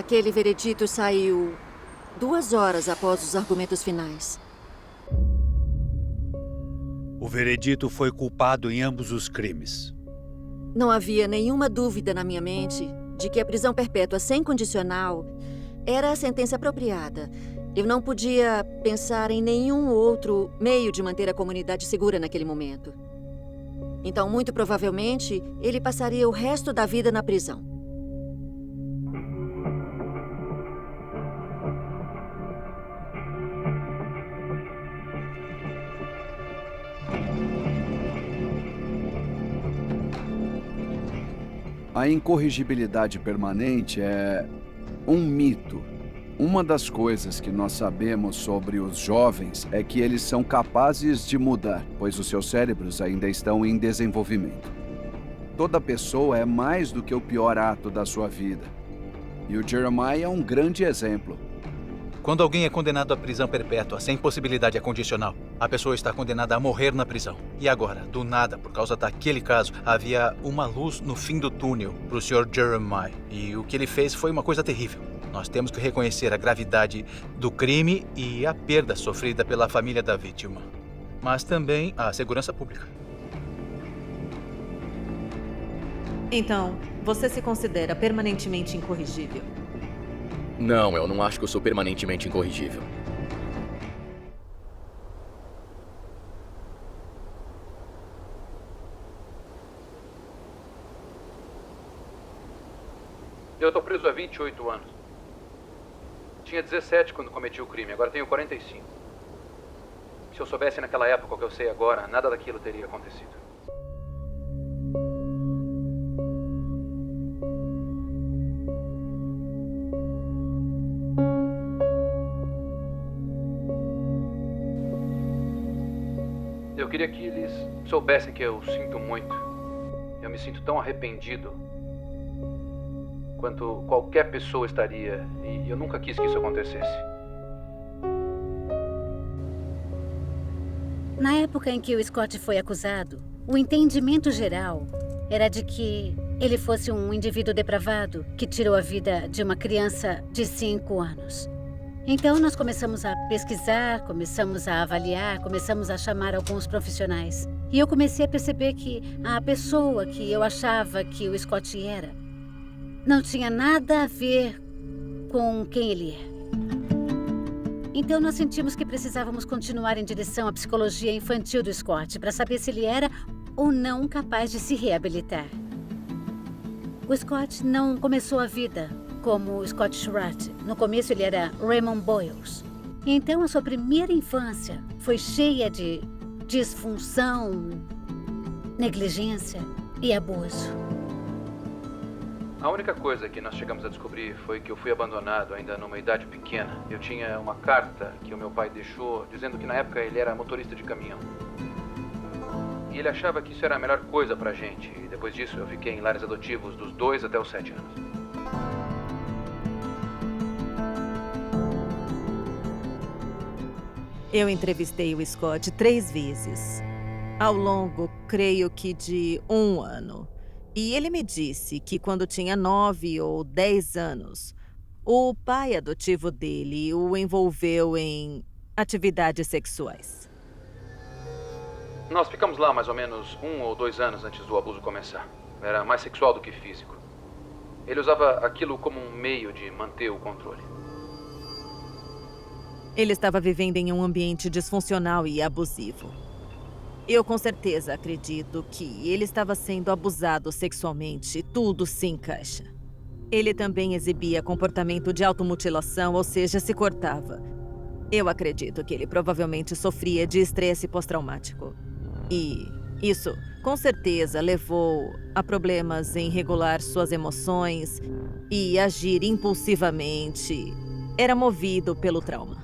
Aquele veredito saiu 2 horas após os argumentos finais. O veredito foi culpado em ambos os crimes. Não havia nenhuma dúvida na minha mente de que a prisão perpétua sem condicional era a sentença apropriada. Eu não podia pensar em nenhum outro meio de manter a comunidade segura naquele momento. Então, muito provavelmente, ele passaria o resto da vida na prisão. A incorrigibilidade permanente é um mito. Uma das coisas que nós sabemos sobre os jovens é que eles são capazes de mudar, pois os seus cérebros ainda estão em desenvolvimento. Toda pessoa é mais do que o pior ato da sua vida. E o Jeremiah é um grande exemplo. Quando alguém é condenado à prisão perpétua sem possibilidade condicional, a pessoa está condenada a morrer na prisão. E agora, do nada, por causa daquele caso, havia uma luz no fim do túnel para o Sr. Jeremiah. E o que ele fez foi uma coisa terrível. Nós temos que reconhecer a gravidade do crime e a perda sofrida pela família da vítima. Mas também a segurança pública. Então, você se considera permanentemente incorrigível? Não, eu não acho que eu sou permanentemente incorrigível. Eu tô preso há 28 anos. Tinha 17 quando cometi o crime, agora tenho 45. Se eu soubesse naquela época o que eu sei agora, nada daquilo teria acontecido. Eu queria que eles soubessem que eu sinto muito. Eu me sinto tão arrependido quanto qualquer pessoa estaria, e eu nunca quis que isso acontecesse. Na época em que o Scott foi acusado, o entendimento geral era de que ele fosse um indivíduo depravado que tirou a vida de uma criança de 5 anos. Então, nós começamos a pesquisar, começamos a avaliar, começamos a chamar alguns profissionais. E eu comecei a perceber que a pessoa que eu achava que o Scott era não tinha nada a ver com quem ele é. Então, nós sentimos que precisávamos continuar em direção à psicologia infantil do Scott para saber se ele era ou não capaz de se reabilitar. O Scott não começou a vida como Scott Schratt. No começo ele era Raymond Boyles. Então a sua primeira infância foi cheia de disfunção, negligência e abuso. A única coisa que nós chegamos a descobrir foi que eu fui abandonado ainda numa idade pequena. Eu tinha uma carta que o meu pai deixou dizendo que na época ele era motorista de caminhão. E ele achava que isso era a melhor coisa pra gente. E depois disso eu fiquei em lares adotivos dos 2 até os 7 anos. Eu entrevistei o Scott 3 vezes, ao longo, creio que de 1 ano. E ele me disse que quando tinha 9 ou 10 anos, o pai adotivo dele o envolveu em atividades sexuais. Nós ficamos lá mais ou menos 1 ou 2 anos antes do abuso começar. Era mais sexual do que físico. Ele usava aquilo como um meio de manter o controle. Ele estava vivendo em um ambiente disfuncional e abusivo. Eu com certeza acredito que ele estava sendo abusado sexualmente. Tudo se encaixa. Ele também exibia comportamento de automutilação, ou seja, se cortava. Eu acredito que ele provavelmente sofria de estresse pós-traumático. E isso, com certeza, levou a problemas em regular suas emoções e agir impulsivamente. Era movido pelo trauma.